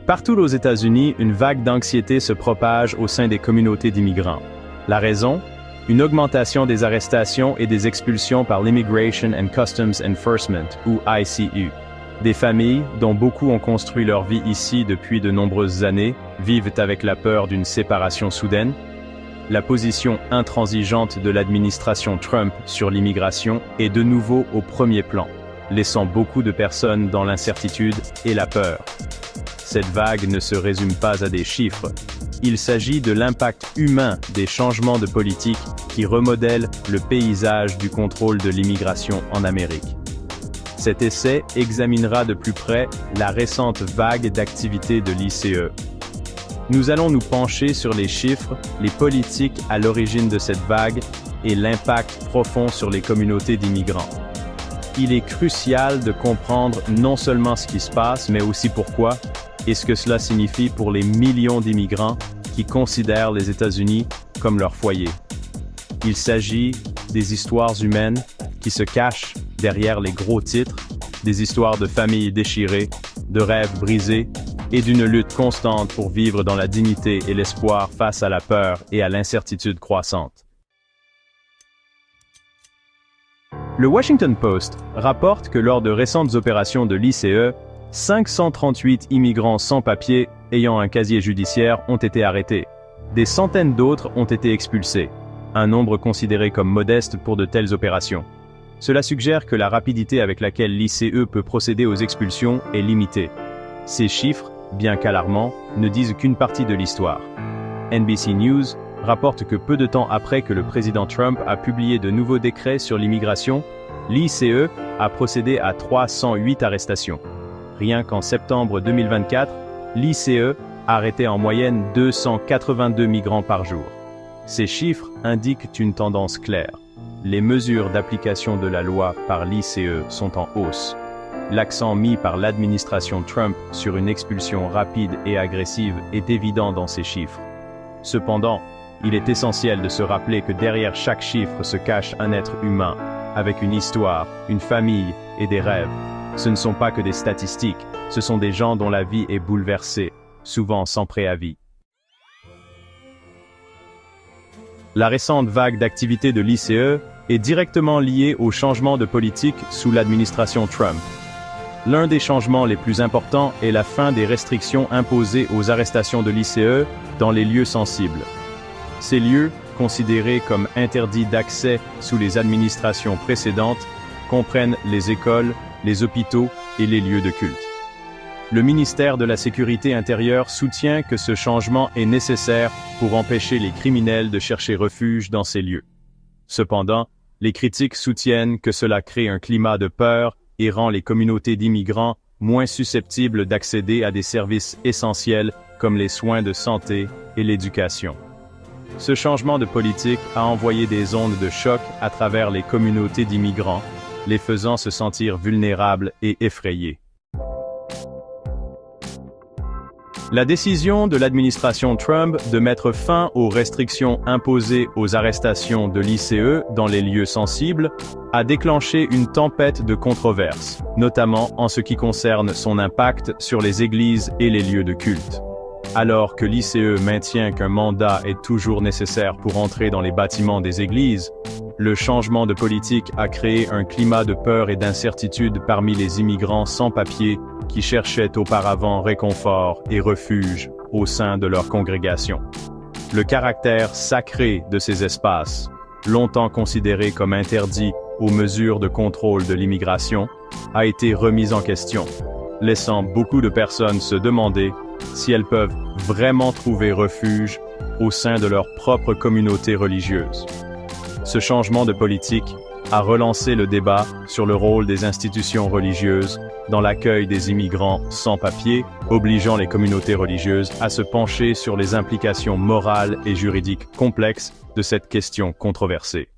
Partout aux États-Unis, une vague d'anxiété se propage au sein des communautés d'immigrants. La raison? Une augmentation des arrestations et des expulsions par l'Immigration and Customs Enforcement, ou ICE. Des familles, dont beaucoup ont construit leur vie ici depuis de nombreuses années, vivent avec la peur d'une séparation soudaine. La position intransigeante de l'administration Trump sur l'immigration est de nouveau au premier plan, laissant beaucoup de personnes dans l'incertitude et la peur. Cette vague ne se résume pas à des chiffres. Il s'agit de l'impact humain des changements de politique qui remodèlent le paysage du contrôle de l'immigration en Amérique. Cet essai examinera de plus près la récente vague d'activité de l'ICE. Nous allons nous pencher sur les chiffres, les politiques à l'origine de cette vague et l'impact profond sur les communautés d'immigrants. Il est crucial de comprendre non seulement ce qui se passe, mais aussi pourquoi, et ce que cela signifie pour les millions d'immigrants qui considèrent les États-Unis comme leur foyer. Il s'agit des histoires humaines qui se cachent derrière les gros titres, des histoires de familles déchirées, de rêves brisés et d'une lutte constante pour vivre dans la dignité et l'espoir face à la peur et à l'incertitude croissante. Le Washington Post rapporte que lors de récentes opérations de l'ICE, 538 immigrants sans papier ayant un casier judiciaire ont été arrêtés. Des centaines d'autres ont été expulsés, un nombre considéré comme modeste pour de telles opérations. Cela suggère que la rapidité avec laquelle l'ICE peut procéder aux expulsions est limitée. Ces chiffres, bien qu'alarmants, ne disent qu'une partie de l'histoire. NBC News rapporte que peu de temps après que le président Trump a publié de nouveaux décrets sur l'immigration, l'ICE a procédé à 308 arrestations. Rien qu'en septembre 2024, l'ICE a arrêté en moyenne 282 migrants par jour. Ces chiffres indiquent une tendance claire. Les mesures d'application de la loi par l'ICE sont en hausse. L'accent mis par l'administration Trump sur une expulsion rapide et agressive est évident dans ces chiffres. Cependant, il est essentiel de se rappeler que derrière chaque chiffre se cache un être humain, avec une histoire, une famille et des rêves. Ce ne sont pas que des statistiques, ce sont des gens dont la vie est bouleversée, souvent sans préavis. La récente vague d'activité de l'ICE est directement liée au changement de politique sous l'administration Trump. L'un des changements les plus importants est la fin des restrictions imposées aux arrestations de l'ICE dans les lieux sensibles. Ces lieux, considérés comme interdits d'accès sous les administrations précédentes, comprennent les écoles, les hôpitaux et les lieux de culte. Le ministère de la Sécurité intérieure soutient que ce changement est nécessaire pour empêcher les criminels de chercher refuge dans ces lieux. Cependant, les critiques soutiennent que cela crée un climat de peur et rend les communautés d'immigrants moins susceptibles d'accéder à des services essentiels comme les soins de santé et l'éducation. Ce changement de politique a envoyé des ondes de choc à travers les communautés d'immigrants, les faisant se sentir vulnérables et effrayés. La décision de l'administration Trump de mettre fin aux restrictions imposées aux arrestations de l'ICE dans les lieux sensibles a déclenché une tempête de controverses, notamment en ce qui concerne son impact sur les églises et les lieux de culte. Alors que l'ICE maintient qu'un mandat est toujours nécessaire pour entrer dans les bâtiments des églises, le changement de politique a créé un climat de peur et d'incertitude parmi les immigrants sans papier qui cherchaient auparavant réconfort et refuge au sein de leur congrégation. Le caractère sacré de ces espaces, longtemps considérés comme interdits aux mesures de contrôle de l'immigration, a été remis en question, laissant beaucoup de personnes se demander si elles peuvent vraiment trouver refuge au sein de leur propre communauté religieuse. Ce changement de politique a relancé le débat sur le rôle des institutions religieuses dans l'accueil des immigrants sans papier, obligeant les communautés religieuses à se pencher sur les implications morales et juridiques complexes de cette question controversée.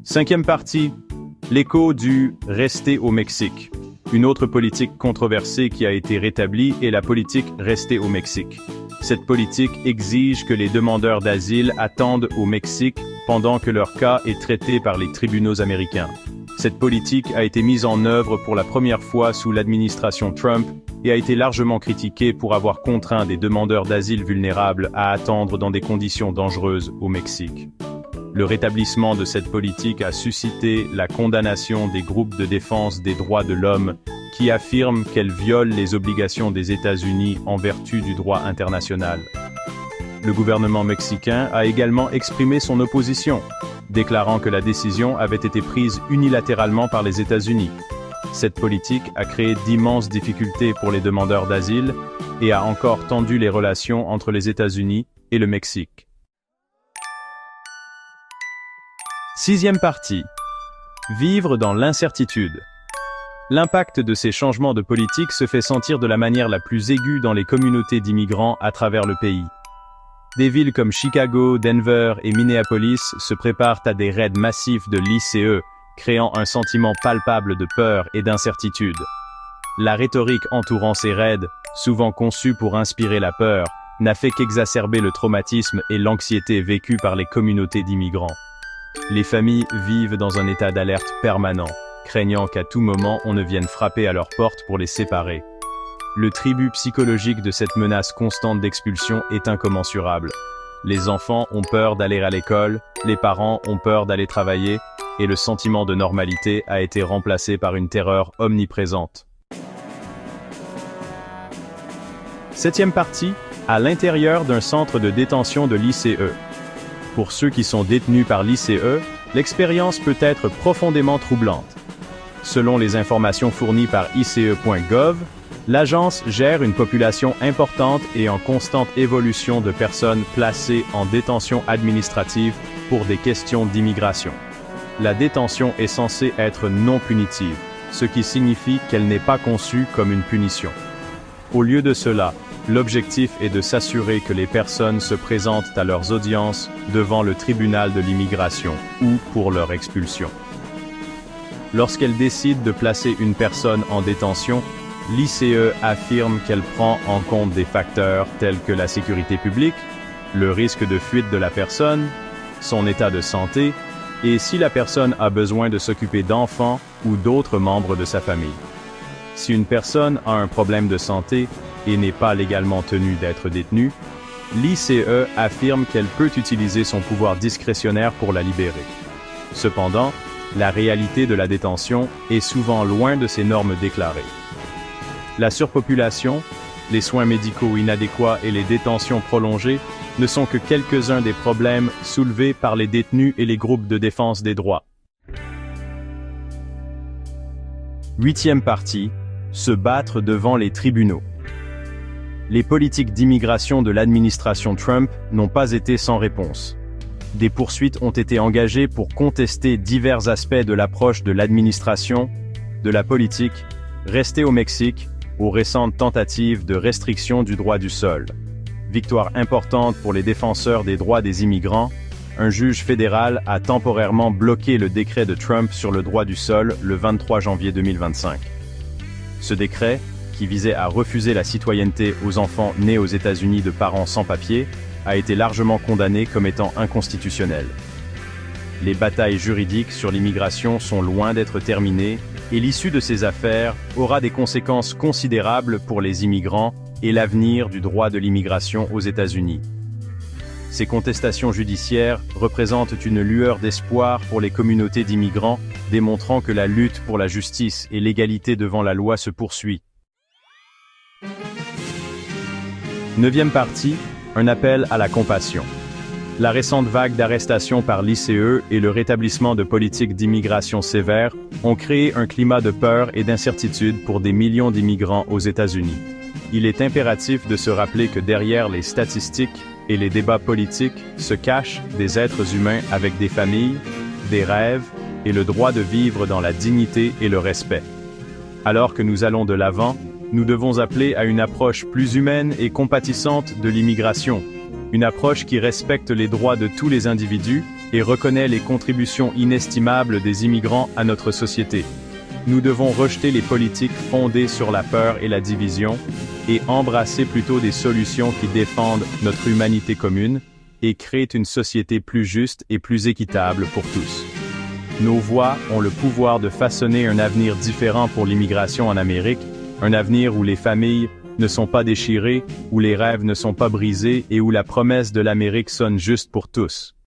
Cinquième partie, l'écho du « Rester au Mexique ». Une autre politique controversée qui a été rétablie est la politique « Rester au Mexique ». Cette politique exige que les demandeurs d'asile attendent au Mexique pendant que leur cas est traité par les tribunaux américains. Cette politique a été mise en œuvre pour la première fois sous l'administration Trump et a été largement critiquée pour avoir contraint des demandeurs d'asile vulnérables à attendre dans des conditions dangereuses au Mexique. Le rétablissement de cette politique a suscité la condamnation des groupes de défense des droits de l'homme qui affirment qu'elle viole les obligations des États-Unis en vertu du droit international. Le gouvernement mexicain a également exprimé son opposition, déclarant que la décision avait été prise unilatéralement par les États-Unis. Cette politique a créé d'immenses difficultés pour les demandeurs d'asile et a encore tendu les relations entre les États-Unis et le Mexique. Sixième partie. Vivre dans l'incertitude. L'impact de ces changements de politique se fait sentir de la manière la plus aiguë dans les communautés d'immigrants à travers le pays. Des villes comme Chicago, Denver et Minneapolis se préparent à des raids massifs de l'ICE, créant un sentiment palpable de peur et d'incertitude. La rhétorique entourant ces raids, souvent conçue pour inspirer la peur, n'a fait qu'exacerber le traumatisme et l'anxiété vécus par les communautés d'immigrants. Les familles vivent dans un état d'alerte permanent, craignant qu'à tout moment on ne vienne frapper à leur porte pour les séparer. Le tribut psychologique de cette menace constante d'expulsion est incommensurable. Les enfants ont peur d'aller à l'école, les parents ont peur d'aller travailler, et le sentiment de normalité a été remplacé par une terreur omniprésente. Septième partie, à l'intérieur d'un centre de détention de l'ICE. Pour ceux qui sont détenus par l'ICE, l'expérience peut être profondément troublante. Selon les informations fournies par ICE.gov, l'agence gère une population importante et en constante évolution de personnes placées en détention administrative pour des questions d'immigration. La détention est censée être non punitive, ce qui signifie qu'elle n'est pas conçue comme une punition. Au lieu de cela, l'objectif est de s'assurer que les personnes se présentent à leurs audiences devant le tribunal de l'immigration ou pour leur expulsion. Lorsqu'elle décide de placer une personne en détention, l'ICE affirme qu'elle prend en compte des facteurs tels que la sécurité publique, le risque de fuite de la personne, son état de santé, et si la personne a besoin de s'occuper d'enfants ou d'autres membres de sa famille. Si une personne a un problème de santé et n'est pas légalement tenue d'être détenue, l'ICE affirme qu'elle peut utiliser son pouvoir discrétionnaire pour la libérer. Cependant, la réalité de la détention est souvent loin de ces normes déclarées. La surpopulation, les soins médicaux inadéquats et les détentions prolongées ne sont que quelques-uns des problèmes soulevés par les détenus et les groupes de défense des droits. Huitième partie, se battre devant les tribunaux. Les politiques d'immigration de l'administration Trump n'ont pas été sans réponse. Des poursuites ont été engagées pour contester divers aspects de l'approche de l'administration, de la politique, restée au Mexique, aux récentes tentatives de restriction du droit du sol. Victoire importante pour les défenseurs des droits des immigrants, un juge fédéral a temporairement bloqué le décret de Trump sur le droit du sol le 23 janvier 2025. Ce décret, qui visait à refuser la citoyenneté aux enfants nés aux États-Unis de parents sans papier, a été largement condamné comme étant inconstitutionnel. Les batailles juridiques sur l'immigration sont loin d'être terminées, et l'issue de ces affaires aura des conséquences considérables pour les immigrants et l'avenir du droit de l'immigration aux États-Unis. Ces contestations judiciaires représentent une lueur d'espoir pour les communautés d'immigrants, démontrant que la lutte pour la justice et l'égalité devant la loi se poursuit. Neuvième partie, un appel à la compassion. La récente vague d'arrestations par l'ICE et le rétablissement de politiques d'immigration sévères ont créé un climat de peur et d'incertitude pour des millions d'immigrants aux États-Unis. Il est impératif de se rappeler que derrière les statistiques et les débats politiques se cachent des êtres humains avec des familles, des rêves et le droit de vivre dans la dignité et le respect. Alors que nous allons de l'avant, nous devons appeler à une approche plus humaine et compatissante de l'immigration, une approche qui respecte les droits de tous les individus et reconnaît les contributions inestimables des immigrants à notre société. Nous devons rejeter les politiques fondées sur la peur et la division et embrasser plutôt des solutions qui défendent notre humanité commune et créent une société plus juste et plus équitable pour tous. nos voix ont le pouvoir de façonner un avenir différent pour l'immigration en Amérique, un avenir où les familles ne sont pas déchirées, où les rêves ne sont pas brisés et où la promesse de l'Amérique sonne juste pour tous.